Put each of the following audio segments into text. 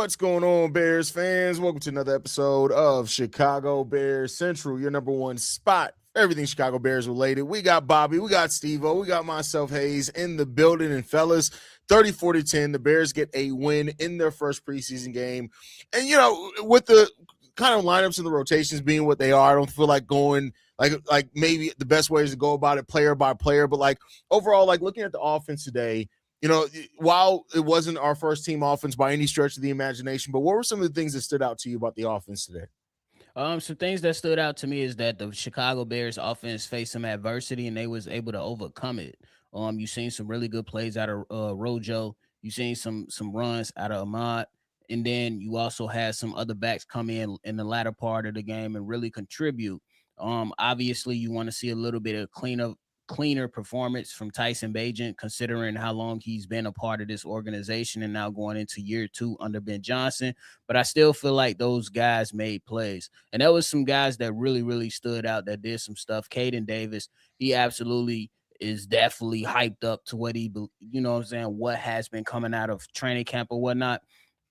What's going on, Bears fans? Welcome to another episode of Chicago Bears Central, your number one spot for everything Chicago Bears related. We got Bobby, we got Steve-O, we got myself, Haize, in the building. And fellas, 30-40-10, the Bears get a win in their first preseason game. And, you know, with the kind of lineups and the rotations being what they are, I don't feel like going like maybe the best way is to go about it player by player. But, like, overall, like, looking at the offense today, you know, while it wasn't our first team offense by any stretch of the imagination, but what were some of the things that stood out to you about the offense today? Some things that stood out to me is that the Chicago Bears offense faced some adversity and they was able to overcome it. You seen some really good plays out of Rojo. You seen some runs out of Ahmad, and then you also had some other backs come in the latter part of the game and really contribute. Obviously, you want to see a little bit of cleaner performance from Tyson Bagent, considering how long he's been a part of this organization and now going into year 2 under Ben Johnson. But I still feel like those guys made plays. And there was some guys that really stood out that did some stuff. Caden Davis, he absolutely is definitely hyped up to what what has been coming out of training camp or whatnot.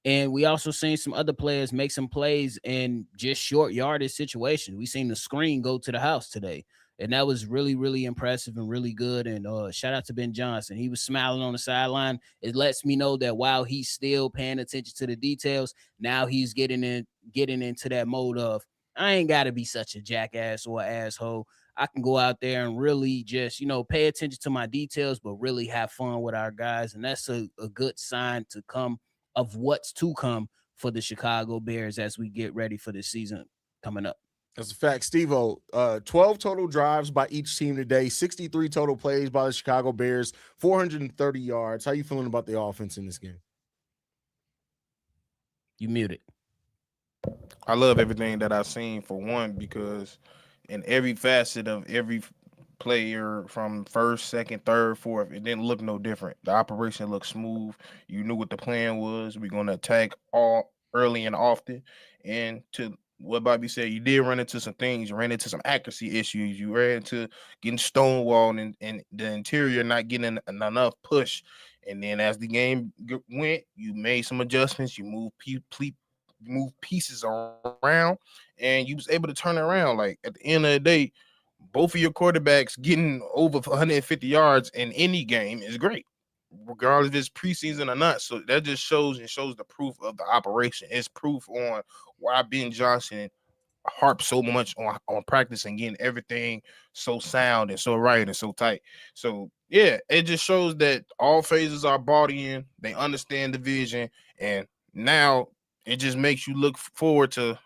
And we also seen some other players make some plays in just short yardage situations. We seen the screen go to the house today. And that was really impressive and really good. And shout out to Ben Johnson. He was smiling on the sideline. It lets me know that while he's still paying attention to the details, now he's getting into that mode of, I ain't got to be such a jackass or asshole. I can go out there and really just, pay attention to my details, but really have fun with our guys. And that's a good sign to come of what's to come for the Chicago Bears as we get ready for this season coming up. That's a fact. Steve-O, 12 total drives by each team today, 63 total plays by the Chicago Bears, 430 yards. How you feeling about the offense in this game? You muted. I love everything that I've seen, for one, because in every facet of every player from first, second, third, fourth, it didn't look no different. The operation looked smooth. You knew what the plan was. We're going to attack all early and often. And to what Bobby said, you did run into some things. You ran into some accuracy issues. You ran into getting stonewalled and the interior not getting enough push. And then as the game went, you made some adjustments. You move pieces around, and you was able to turn it around. Like, at the end of the day, both of your quarterbacks getting over 150 yards in any game is great, regardless if it's preseason or not. So that just shows the proof of the operation. It's proof on why Ben Johnson harps so much on practice and getting everything so sound and so right and so tight. So yeah, it just shows that all phases are bought in. They understand the vision, and now it just makes you look forward to,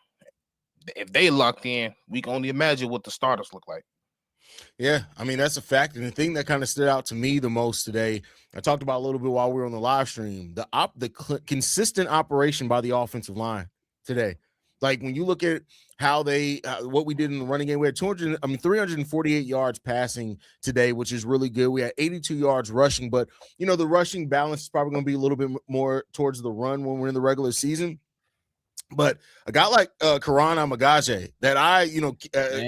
if they locked in, we can only imagine what the starters look like. Yeah, I mean, that's a fact. And the thing that kind of stood out to me the most today, I talked about a little bit while we were on the live stream, consistent operation by the offensive line today. Like, when you look at how what we did in the running game, we had 348 yards passing today, which is really good. We had 82 yards rushing, but the rushing balance is probably going to be a little bit more towards the run when we're in the regular season. But a guy like Karan Amagaje, that I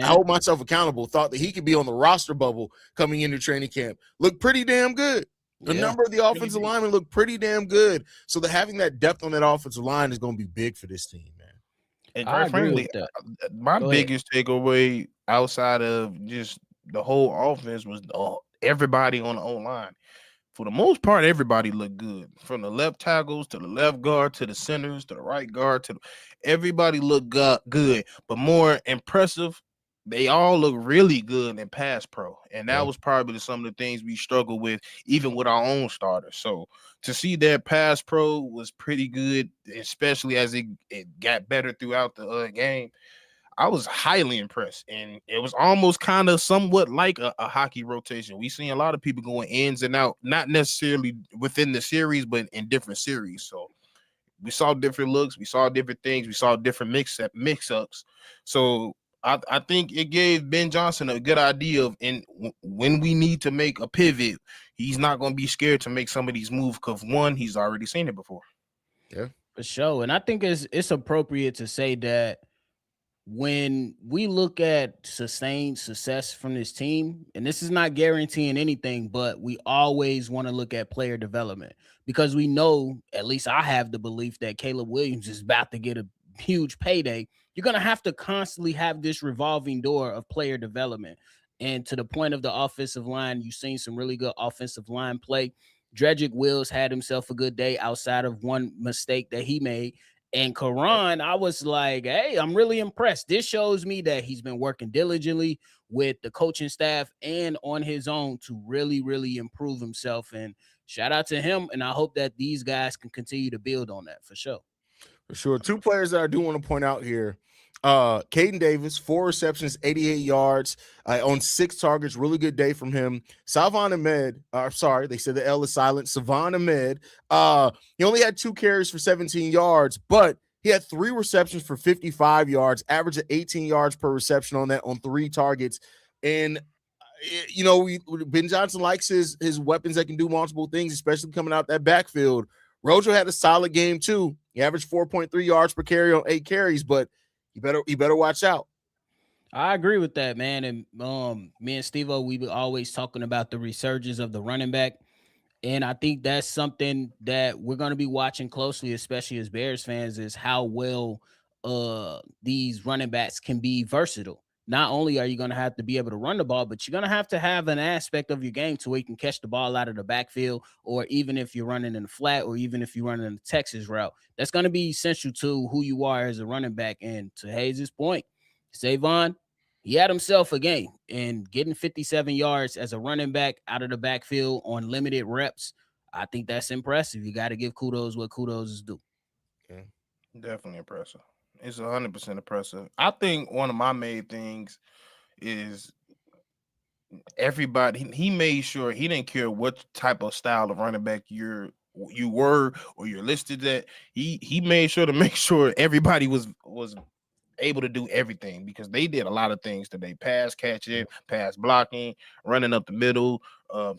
hold myself accountable, thought that he could be on the roster bubble coming into training camp, looked pretty damn good. A number of the offensive linemen look pretty damn good. So having that depth on that offensive line is going to be big for this team, man. And quite frankly, my biggest takeaway outside of just the whole offense was everybody on the O-line. For the most part, everybody looked good. From the left tackles to the left guard to the centers to the right guard everybody looked good. But more impressive, they all look really good in pass pro. And that was probably some of the things we struggle with, even with our own starters. So to see that pass pro was pretty good, especially as it got better throughout the game. I was highly impressed, and it was almost kind of somewhat like a hockey rotation. We seen a lot of people going ins and out, not necessarily within the series, but in different series. So we saw different looks, we saw different things, we saw different mix-ups. So I think it gave Ben Johnson a good idea of when we need to make a pivot, he's not going to be scared to make some of these moves because, one, he's already seen it before. Yeah, for sure. And I think it's appropriate to say that when we look at sustained success from this team, and this is not guaranteeing anything, but we always want to look at player development because we know, at least I have the belief that Caleb Williams is about to get a huge payday. You're going to have to constantly have this revolving door of player development. And to the point of the offensive line, you've seen some really good offensive line play. Dredrick Wills had himself a good day outside of one mistake that he made. And Karan, I was like, hey, I'm really impressed. This shows me that he's been working diligently with the coaching staff and on his own to really, really improve himself. And shout out to him. And I hope that these guys can continue to build on that for sure. For sure. Two players that I do want to point out here. Caden Davis, 4 receptions, 88 yards on 6 targets. Really good day from him. Salvon Ahmed, sorry, they said the L is silent. Savon Ahmed, he only had 2 carries for 17 yards, but he had 3 receptions for 55 yards, average of 18 yards per reception on that, on 3 targets. And you know, Ben Johnson likes his weapons that can do multiple things, especially coming out that backfield. Rojo had a solid game too. He averaged 4.3 yards per carry on 8 carries, but you better watch out. I agree with that, man. And me and Steve-O, we were always talking about the resurgence of the running back. And I think that's something that we're going to be watching closely, especially as Bears fans, is how well these running backs can be versatile. Not only are you going to have to be able to run the ball, but you're going to have an aspect of your game to where you can catch the ball out of the backfield, or even if you're running in the flat, or even if you're running in the Texas route. That's going to be essential to who you are as a running back. And to Haize's point, Savon, he had himself a game, and getting 57 yards as a running back out of the backfield on limited reps, I think that's impressive. You got to give kudos what kudos is due. Yeah, definitely impressive. It's 100% impressive. I think one of my main things is everybody. He made sure he didn't care what type of style of running back you were or you're listed at. He made sure to make sure everybody was able to do everything, because they did a lot of things today: pass catching, pass blocking, running up the middle,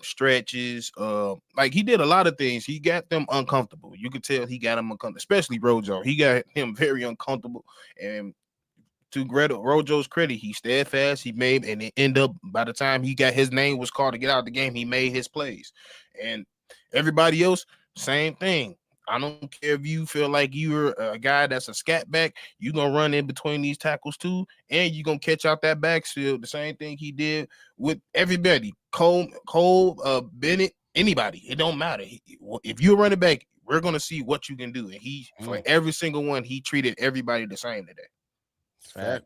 stretches. Like, he did a lot of things. He got them uncomfortable. You could tell he got them uncomfortable, especially Rojo. He got him very uncomfortable. And to Rojo's credit, he steadfast. He made, and it ended up, by the time he got his name was called to get out of the game, he made his plays. And everybody else, same thing. I don't care if you feel like you're a guy that's a scat back, you're going to run in between these tackles too, and you're going to catch out that backfield. The same thing he did with everybody. Cole, Bennett, anybody. It don't matter. If you're a running back, we're going to see what you can do. And for every single one, he treated everybody the same today. Fact.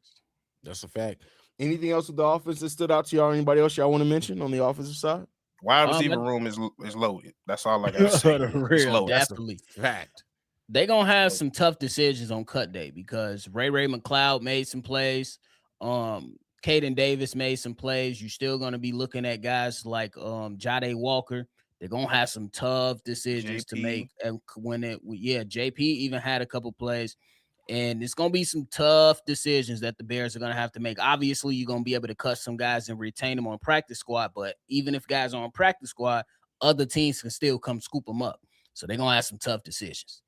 That's a fact. Anything else with the offense that stood out to y'all? Anybody else y'all want to mention on the offensive side? Wide receiver room is loaded. That's all I got to say. Real, definitely. Fact. They're going to have some tough decisions on cut day, because Ray McLeod made some plays. Caden Davis made some plays. You're still going to be looking at guys like Jade Walker. They're going to have some tough decisions to make. And JP even had a couple plays. And it's going to be some tough decisions that the Bears are going to have to make. Obviously, you're going to be able to cut some guys and retain them on practice squad. But even if guys are on practice squad, other teams can still come scoop them up. So they're going to have some tough decisions.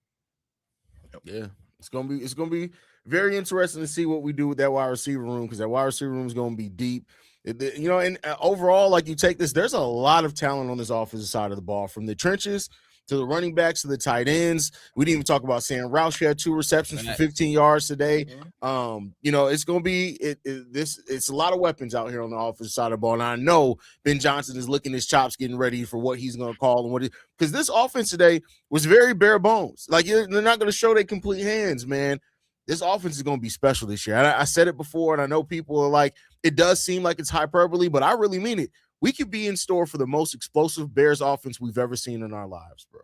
Yeah, it's going to be very interesting to see what we do with that wide receiver room, because that wide receiver room is going to be deep. You know, and overall, like, you take this, there's a lot of talent on this offensive side of the ball, from the trenches to the running backs to the tight ends. We didn't even talk about Sam Roush. He had 2 receptions for 15 yards today. You know, it's going to be it's a lot of weapons out here on the offensive side of the ball. And I know Ben Johnson is licking his chops, getting ready for what he's going to call, and because this offense today was very bare bones. Like, they're not going to show their complete hands, man. This offense is going to be special this year. I said it before, and I know people are like, it does seem like it's hyperbole, but I really mean it. We could be in store for the most explosive Bears offense we've ever seen in our lives, bro.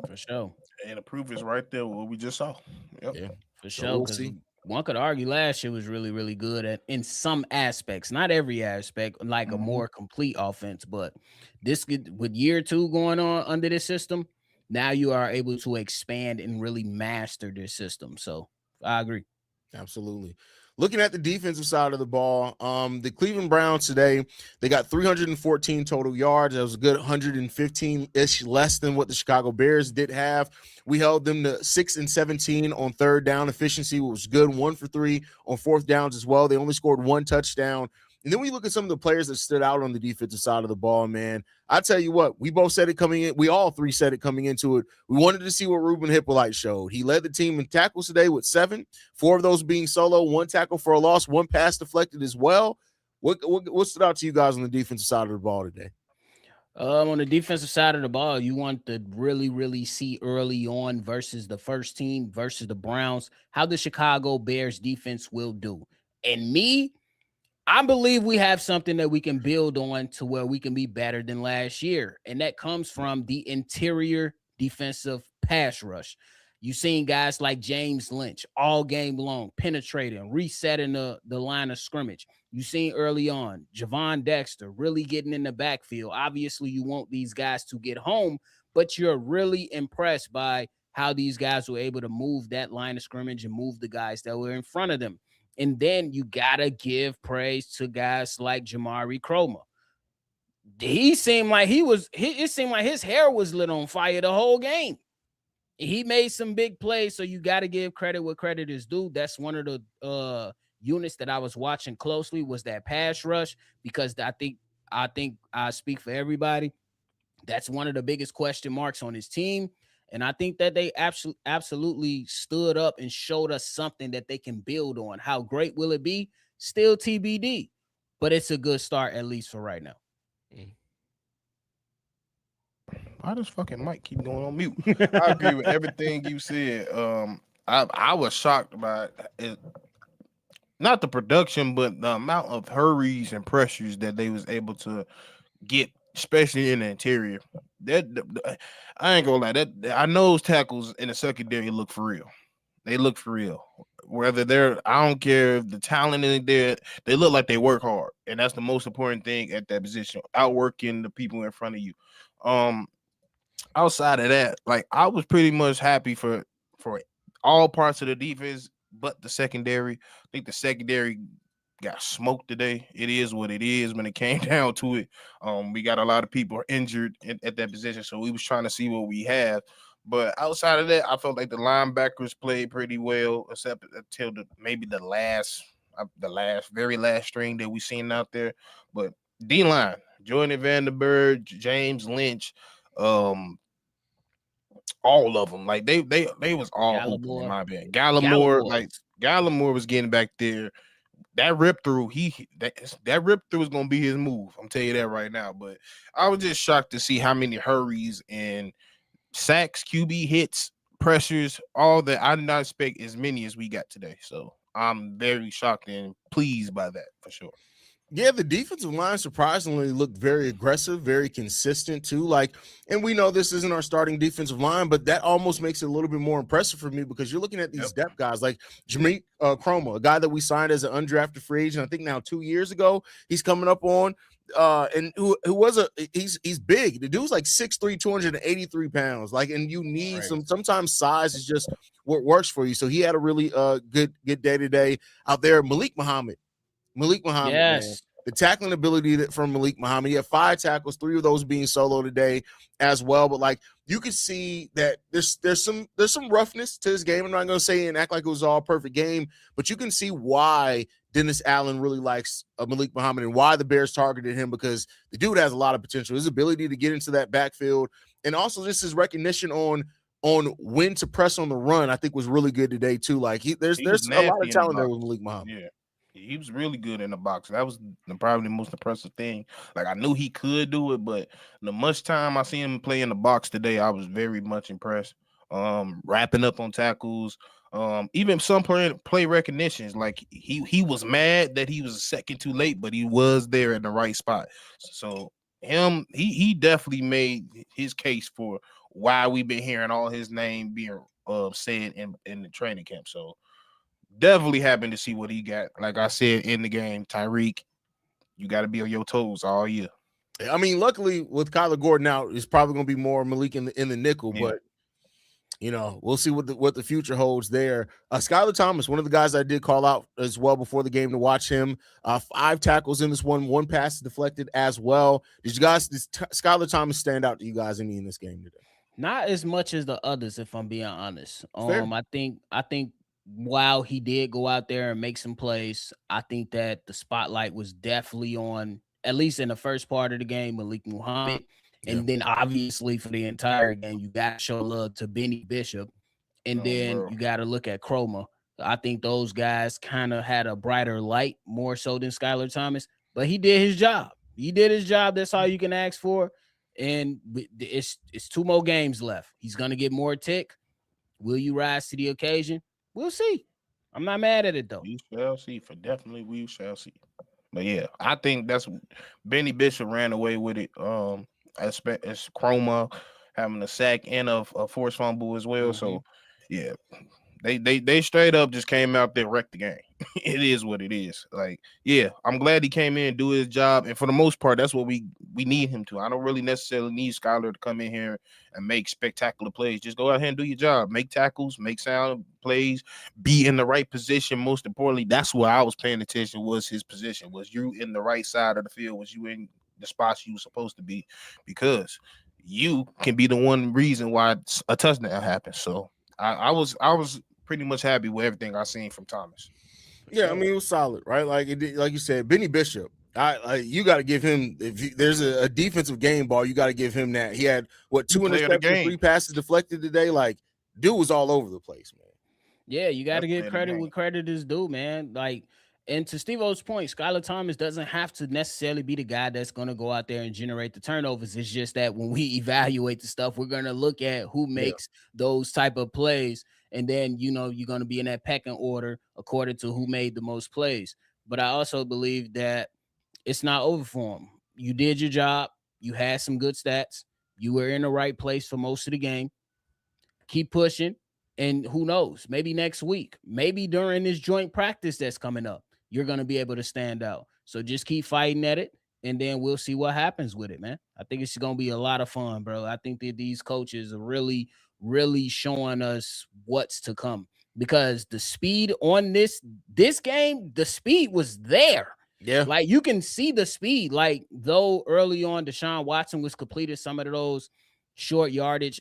For sure. And the proof is right there, what we just saw. Yep. Yeah, for sure. We'll see. One could argue last year was really, really good in some aspects, not every aspect, like a more complete offense. But this, with year 2 going on under this system, now you are able to expand and really master this system. So I agree. Absolutely. looking at the defensive side of the ball, the Cleveland Browns today, they got 314 total yards. That was a good 115-ish less than what the Chicago Bears did have. We held them to 6 and 17 on third down efficiency, which was good. 1 for 3 on fourth downs as well. They only scored 1 touchdown. And then we look at some of the players that stood out on the defensive side of the ball, man. I tell you what, we both said it coming in. We all three said it coming into it. We wanted to see what Ruben Hippolyte showed. He led the team in tackles today with 7, 4 of those being solo, 1 tackle for a loss, 1 pass deflected as well. What stood out to you guys on the defensive side of the ball today? On the defensive side of the ball, you want to really see early on versus the first team versus the Browns how the Chicago Bears defense will do. And I believe we have something that we can build on to where we can be better than last year. And that comes from the interior defensive pass rush. You've seen guys like James Lynch all game long, penetrating, resetting the line of scrimmage. You've seen early on Javon Dexter really getting in the backfield. Obviously, you want these guys to get home, but you're really impressed by how these guys were able to move that line of scrimmage and move the guys that were in front of them. And then you gotta give praise to guys like Jamari Cromer. He seemed like it seemed like his hair was lit on fire the whole game. He made some big plays, so you got to give credit where credit is due. That's one of the units that I was watching closely was that pass rush, because I think I speak for everybody. That's one of the biggest question marks on his team. And I think that they absolutely stood up and showed us something that they can build on. How great will it be? Still TBD, but it's a good start, at least for right now. Why does fucking Mike keep going on mute? I agree with everything you said. I was shocked by it, not the production, but the amount of hurries and pressures that they was able to get, especially in the interior. I ain't gonna lie. That I know those tackles in the secondary look for real. They look for real. Whether I don't care if the talent is there, they look like they work hard, and that's the most important thing at that position. Outworking the people in front of you. Outside of that, like I was pretty much happy for all parts of the defense, but the secondary. I think the secondary got smoked today. It is what it is when it came down to it. We got a lot of people injured at that position, so we was trying to see what we have. But outside of that, I felt like the linebackers played pretty well, except until maybe the very last string that we seen out there. But D line, Jordan Vanderberg, James Lynch, all of them, like they was all hooping in my opinion. Gallimore was getting back there. That rip through, that rip through is gonna be his move. I'm telling you that right now. But I was just shocked to see how many hurries and sacks, QB hits, pressures, all that. I did not expect as many as we got today. So I'm very shocked and pleased by that for sure. Yeah, the defensive line surprisingly looked very aggressive, very consistent too. Like, and we know this isn't our starting defensive line, but that almost makes it a little bit more impressive for me because you're looking at these depth guys like Jamari Cromer, a guy that we signed as an undrafted free agent, I think now 2 years ago. He's coming up on and who was he's big. The dude's like 6'3", 283 pounds. Like, and you need sometimes size is just what works for you. So he had a really good day today out there. Malik Muhammad, yes. Man. The tackling ability from Malik Muhammad. He had 5 tackles, 3 of those being solo today as well. But like you could see that there's some roughness to his game. I'm not gonna say and act like it was all perfect game, but you can see why Dennis Allen really likes Malik Muhammad and why the Bears targeted him, because the dude has a lot of potential. His ability to get into that backfield and also just his recognition on when to press on the run, I think was really good today too. Like there's a lot of talent there with Malik Muhammad. Yeah. He was really good in the box. That was probably the most impressive thing. Like I knew he could do it, but the much time I seen him play in the box today, I was very much impressed. Wrapping up on tackles, even some play recognitions. Like he was mad that he was a second too late, but he was there in the right spot. So he definitely made his case for why we've been hearing all his name being said in the training camp. So definitely happy to see what he got. Like I said in the game, Tyreek, you got to be on your toes all year. I mean, luckily with Kyler Gordon out, it's probably going to be more Malik in the nickel. Yeah. But We'll see what the future holds there. Skylar Thomas, one of the guys I did call out as well before the game to watch him. 5 tackles in this one pass deflected as well. Did Skylar Thomas stand out to you guys any in this game today? Not as much as the others, if I'm being honest. Fair. I think while he did go out there and make some plays, I think that the spotlight was definitely on, at least in the first part of the game, Malik Muhammad. And then obviously for the entire game, you got to show love to Benny Bishop. And then you got to look at Chroma. I think those guys kind of had a brighter light more so than Skylar Thomas, but he did his job. He did his job. That's all you can ask for. And it's 2 more games left. He's going to get more tick. Will you rise to the occasion? We'll see. I'm not mad at it, though. We shall see. We shall see. But yeah, I think that's Benny Bishop ran away with it. As Chroma having a sack and a forced fumble as well. So yeah, they straight up just came out there, wrecked the game. It is what it is. Like, yeah, I'm glad he came in and do his job. And for the most part, that's what we need him to. I don't really necessarily need Skylar to come in here and make spectacular plays. Just go out here and do your job. Make tackles, make sound plays, be in the right position. Most importantly, that's where I was paying attention, was his position. Was you in the right side of the field? Was you in the spots you were supposed to be? Because you can be the one reason why a touchdown happens. So I was pretty much happy with everything I seen from Thomas. Yeah, I mean, it was solid, right? Like you said, Benny Bishop. You got to give him. If there's a defensive game ball, you got to give him that. He had 2 interceptions, 3 passes deflected today. Like, dude was all over the place, man. Yeah, you got to give credit where credit is due, man. Like, and to Steve-O's point, Skylar Thomas doesn't have to necessarily be the guy that's going to go out there and generate the turnovers. It's just that when we evaluate the stuff, we're going to look at who makes those type of plays. And then, you're going to be in that pecking order according to who made the most plays. But I also believe that it's not over for him. You did your job. You had some good stats. You were in the right place for most of the game. Keep pushing. And who knows, maybe next week, maybe during this joint practice that's coming up, you're going to be able to stand out. So just keep fighting at it, and then we'll see what happens with it, man. I think it's going to be a lot of fun, bro. I think that these coaches are really, really showing us what's to come, because the speed on this game, the speed was there. Yeah. Like, you can see the speed. Like, though early on, Deshaun Watson was completed some of those short yardage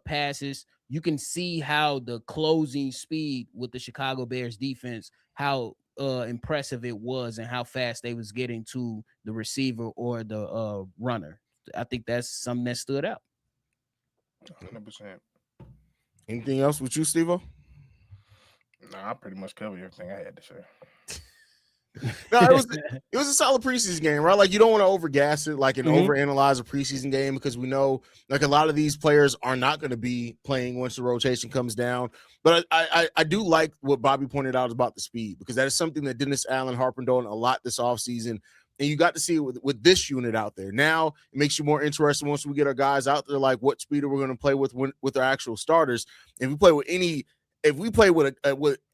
passes, you can see how the closing speed with the Chicago Bears defense, how impressive it was, and how fast they was getting to the receiver or the runner. I think that's something that stood out. 100%. Anything else with you, Steve-O? No, I pretty much covered everything I had to say. No, it was a solid preseason game, right? Like, you don't want to overgas it, like, and overanalyze a preseason game, because we know, like, a lot of these players are not going to be playing once the rotation comes down. But I do like what Bobby pointed out about the speed, because that is something that Dennis Allen harped on a lot this offseason. And you got to see it with this unit out there. Now it makes you more interested once we get our guys out there, like, what speed are we going to play with our actual starters. If we play with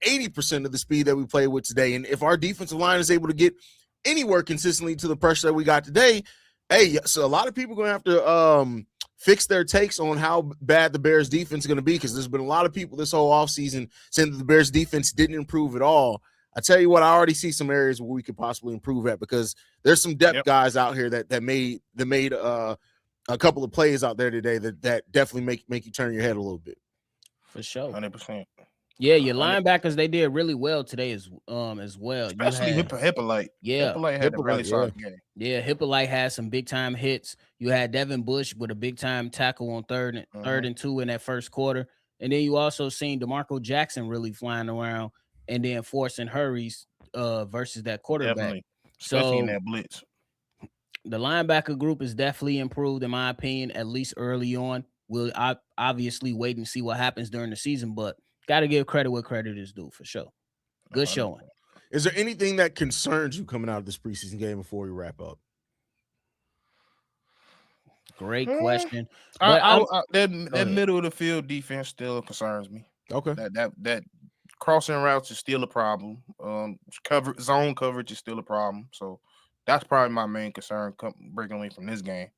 80% of the speed that we play with today, and if our defensive line is able to get anywhere consistently to the pressure that we got today, hey, so a lot of people are going to have to fix their takes on how bad the Bears defense is going to be, because there's been a lot of people this whole offseason saying that the Bears defense didn't improve at all. I tell you what, I already see some areas where we could possibly improve at, because there's some depth guys out here that made a couple of plays out there today that definitely make you turn your head a little bit. For sure. 100%. Yeah, your linebackers, they did really well today as well. Especially Hippolyte. Yeah. Hippolyte had a really solid game. Yeah, Hippolyte had some big time hits. You had Devin Bush with a big time tackle on third and 2 in that first quarter. And then you also seen DeMarco Jackson really flying around and then forcing hurries versus that quarterback. Definitely. Especially in that blitz. The linebacker group is definitely improved, in my opinion, at least early on. We'll obviously wait and see what happens during the season, but got to give credit where credit is due, for sure. Good showing. Is there anything that concerns you coming out of this preseason game before we wap up? Great question. That middle of the field defense still concerns me. Okay. That crossing routes is still a problem. Zone coverage is still a problem. So that's probably my main concern breaking away from this game.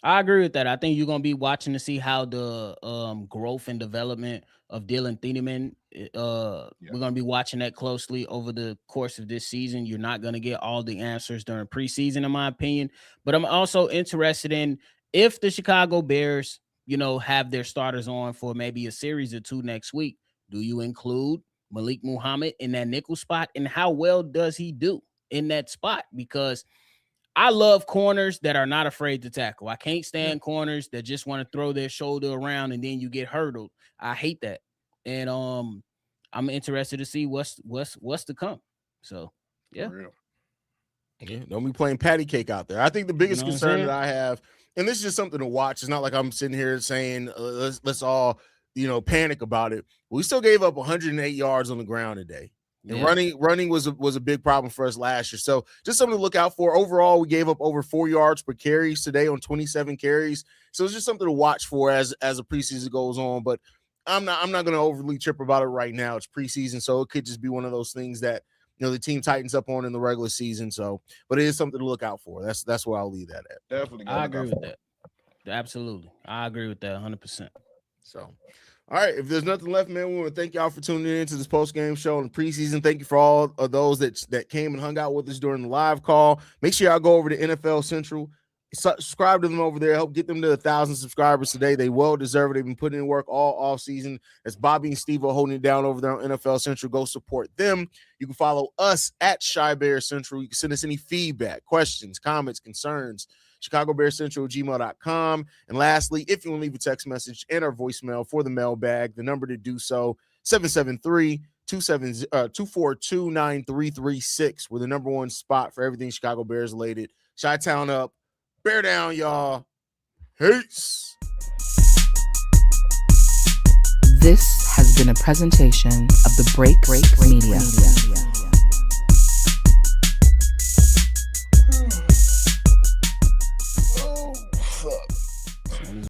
I agree with that. I think you're gonna be watching to see how the growth and development of Dylan Thieneman. We're gonna be watching that closely over the course of this season. You're not gonna get all the answers during preseason, in my opinion. But I'm also interested in if the Chicago Bears, have their starters on for maybe a series or two next week. Do you include Malik Muhammad in that nickel spot, and how well does he do in that spot? Because I love corners that are not afraid to tackle. I can't stand corners that just want to throw their shoulder around and then you get hurdled. I hate that. And I'm interested to see what's to come. So yeah. Yeah, don't be playing patty cake out there. I think the biggest concern that saying? I have, and this is just something to watch. It's not like I'm sitting here saying let's all panic about it. We still gave up 108 yards on the ground today. And running was a big problem for us last year. So just something to look out for. Overall, we gave up over 4 yards per carries today on 27 carries. So it's just something to watch for as a preseason goes on. But I'm not going to overly trip about it right now. It's preseason, so it could just be one of those things that the team tightens up on in the regular season. So, but it is something to look out for. That's where I'll leave that at. Definitely, I agree with that. Absolutely, I agree with that 100%. So. All right, if there's nothing left, man, we want to thank y'all for tuning in to this post-game show in the preseason. Thank you for all of those that came and hung out with us during the live call. Make sure y'all go over to NFL Central, subscribe to them over there, help get them to 1,000 subscribers today. They well deserve it. They've been putting in work all off season. That's Bobby and Steve are holding it down over there on NFL Central. Go support them. You can follow us at Shy Bear Central. You can send us any feedback, questions, comments, concerns. ChicagoBearsCentral@gmail.com. And lastly, if you want to leave a text message and our voicemail for the mailbag, the number to do so, 773-242-9336. We're the number one spot for everything Chicago Bears related. Chi-Town up, bear down, y'all. Peace. This has been a presentation of the Break Media.